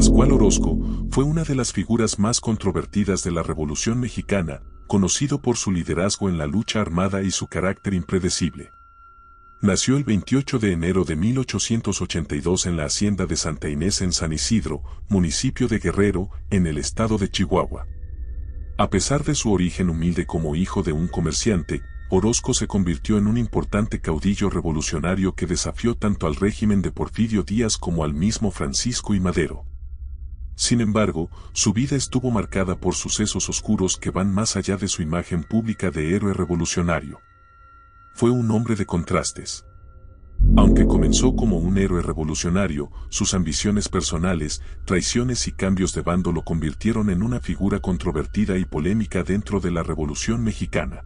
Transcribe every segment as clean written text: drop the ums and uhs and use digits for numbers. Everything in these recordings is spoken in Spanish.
Pascual Orozco fue una de las figuras más controvertidas de la Revolución Mexicana, conocido por su liderazgo en la lucha armada y su carácter impredecible. Nació el 28 de enero de 1882 en la hacienda de Santa Inés en San Isidro, municipio de Guerrero, en el estado de Chihuahua. A pesar de su origen humilde como hijo de un comerciante, Orozco se convirtió en un importante caudillo revolucionario que desafió tanto al régimen de Porfirio Díaz como al mismo Francisco I. Madero. Sin embargo, su vida estuvo marcada por sucesos oscuros que van más allá de su imagen pública de héroe revolucionario. Fue un hombre de contrastes. Aunque comenzó como un héroe revolucionario, sus ambiciones personales, traiciones y cambios de bando lo convirtieron en una figura controvertida y polémica dentro de la Revolución Mexicana.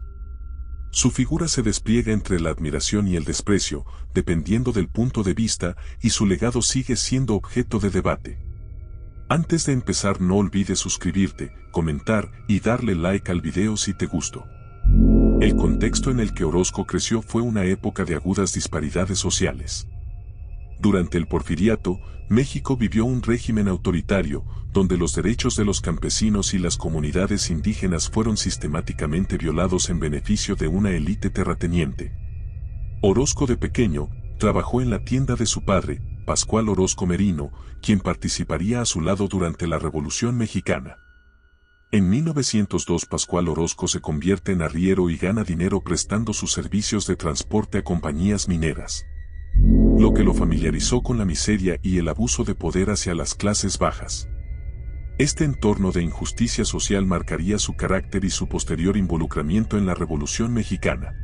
Su figura se despliega entre la admiración y el desprecio, dependiendo del punto de vista, y su legado sigue siendo objeto de debate. Antes de empezar, no olvides suscribirte, comentar y darle like al video si te gustó. El contexto en el que Orozco creció fue una época de agudas disparidades sociales. Durante el Porfiriato, México vivió un régimen autoritario, donde los derechos de los campesinos y las comunidades indígenas fueron sistemáticamente violados en beneficio de una élite terrateniente. Orozco de pequeño, trabajó en la tienda de su padre, Pascual Orozco Merino, quien participaría a su lado durante la Revolución Mexicana. En 1902 Pascual Orozco se convierte en arriero y gana dinero prestando sus servicios de transporte a compañías mineras, lo que lo familiarizó con la miseria y el abuso de poder hacia las clases bajas. Este entorno de injusticia social marcaría su carácter y su posterior involucramiento en la Revolución Mexicana.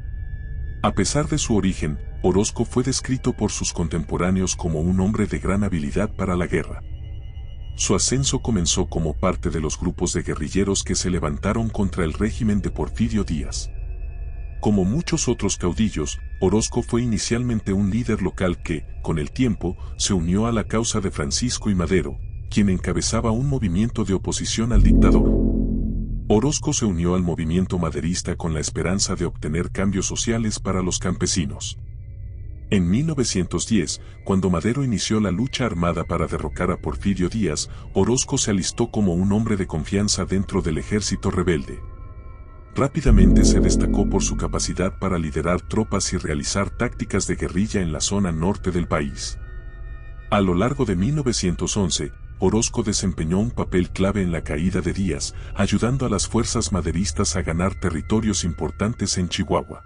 A pesar de su origen, Orozco fue descrito por sus contemporáneos como un hombre de gran habilidad para la guerra. Su ascenso comenzó como parte de los grupos de guerrilleros que se levantaron contra el régimen de Porfirio Díaz. Como muchos otros caudillos, Orozco fue inicialmente un líder local que, con el tiempo, se unió a la causa de Francisco I. Madero, quien encabezaba un movimiento de oposición al dictador. Orozco se unió al movimiento maderista con la esperanza de obtener cambios sociales para los campesinos. En 1910, cuando Madero inició la lucha armada para derrocar a Porfirio Díaz, Orozco se alistó como un hombre de confianza dentro del ejército rebelde. Rápidamente se destacó por su capacidad para liderar tropas y realizar tácticas de guerrilla en la zona norte del país. A lo largo de 1911, Orozco desempeñó un papel clave en la caída de Díaz, ayudando a las fuerzas maderistas a ganar territorios importantes en Chihuahua.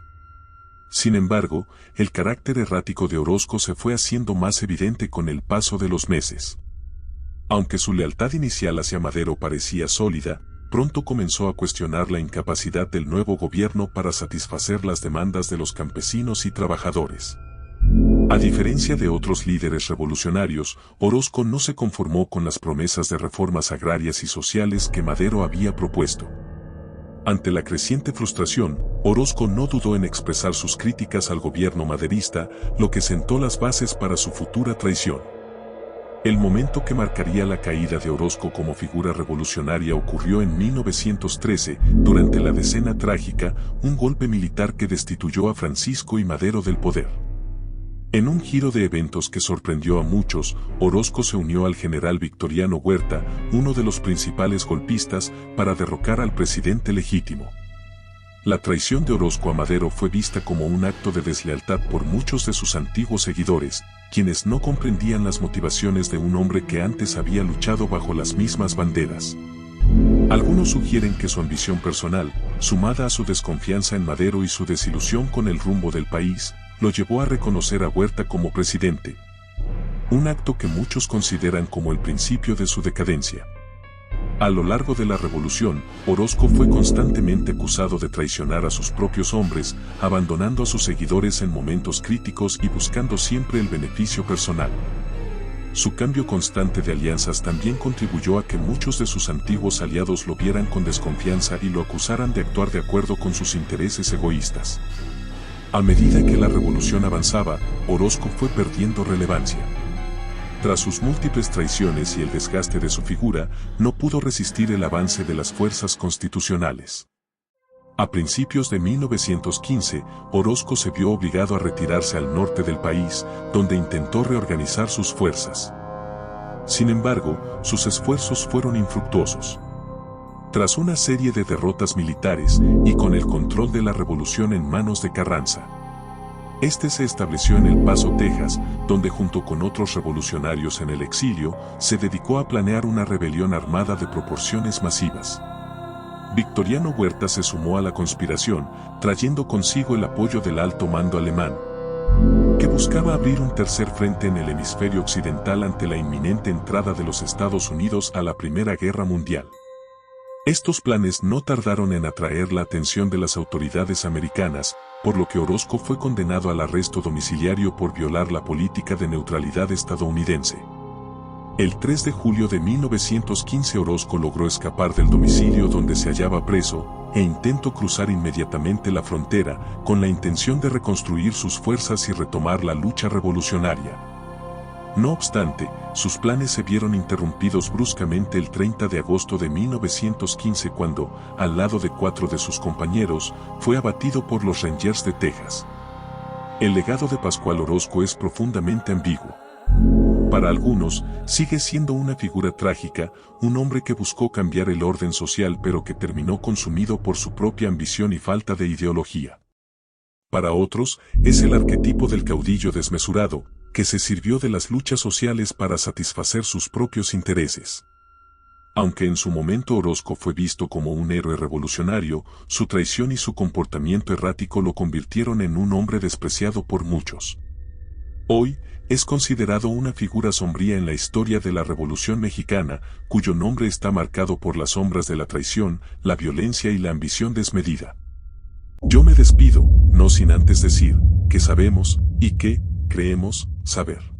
Sin embargo, el carácter errático de Orozco se fue haciendo más evidente con el paso de los meses. Aunque su lealtad inicial hacia Madero parecía sólida, pronto comenzó a cuestionar la incapacidad del nuevo gobierno para satisfacer las demandas de los campesinos y trabajadores. A diferencia de otros líderes revolucionarios, Orozco no se conformó con las promesas de reformas agrarias y sociales que Madero había propuesto. Ante la creciente frustración, Orozco no dudó en expresar sus críticas al gobierno maderista, lo que sentó las bases para su futura traición. El momento que marcaría la caída de Orozco como figura revolucionaria ocurrió en 1913, durante la Decena Trágica, un golpe militar que destituyó a Francisco I. Madero del poder. En un giro de eventos que sorprendió a muchos, Orozco se unió al general Victoriano Huerta, uno de los principales golpistas, para derrocar al presidente legítimo. La traición de Orozco a Madero fue vista como un acto de deslealtad por muchos de sus antiguos seguidores, quienes no comprendían las motivaciones de un hombre que antes había luchado bajo las mismas banderas. Algunos sugieren que su ambición personal, sumada a su desconfianza en Madero y su desilusión con el rumbo del país, lo llevó a reconocer a Huerta como presidente. Un acto que muchos consideran como el principio de su decadencia. A lo largo de la revolución, Orozco fue constantemente acusado de traicionar a sus propios hombres, abandonando a sus seguidores en momentos críticos y buscando siempre el beneficio personal. Su cambio constante de alianzas también contribuyó a que muchos de sus antiguos aliados lo vieran con desconfianza y lo acusaran de actuar de acuerdo con sus intereses egoístas. A medida que la revolución avanzaba, Orozco fue perdiendo relevancia. Tras sus múltiples traiciones y el desgaste de su figura, no pudo resistir el avance de las fuerzas constitucionales. A principios de 1915, Orozco se vio obligado a retirarse al norte del país, donde intentó reorganizar sus fuerzas. Sin embargo, sus esfuerzos fueron infructuosos. Tras una serie de derrotas militares y con el control de la revolución en manos de Carranza, este se estableció en El Paso, Texas, donde junto con otros revolucionarios en el exilio, se dedicó a planear una rebelión armada de proporciones masivas. Victoriano Huerta se sumó a la conspiración, trayendo consigo el apoyo del alto mando alemán, que buscaba abrir un tercer frente en el hemisferio occidental ante la inminente entrada de los Estados Unidos a la Primera Guerra Mundial. Estos planes no tardaron en atraer la atención de las autoridades americanas, por lo que Orozco fue condenado al arresto domiciliario por violar la política de neutralidad estadounidense. El 3 de julio de 1915 Orozco logró escapar del domicilio donde se hallaba preso, e intentó cruzar inmediatamente la frontera, con la intención de reconstruir sus fuerzas y retomar la lucha revolucionaria. No obstante, sus planes se vieron interrumpidos bruscamente el 30 de agosto de 1915 cuando, al lado de 4 de sus compañeros, fue abatido por los Rangers de Texas. El legado de Pascual Orozco es profundamente ambiguo. Para algunos, sigue siendo una figura trágica, un hombre que buscó cambiar el orden social pero que terminó consumido por su propia ambición y falta de ideología. Para otros, es el arquetipo del caudillo desmesurado, que se sirvió de las luchas sociales para satisfacer sus propios intereses. Aunque en su momento Orozco fue visto como un héroe revolucionario, su traición y su comportamiento errático lo convirtieron en un hombre despreciado por muchos. Hoy, es considerado una figura sombría en la historia de la Revolución Mexicana, cuyo nombre está marcado por las sombras de la traición, la violencia y la ambición desmedida. Yo me despido, no sin antes decir, que sabemos, y que, creemos, saber.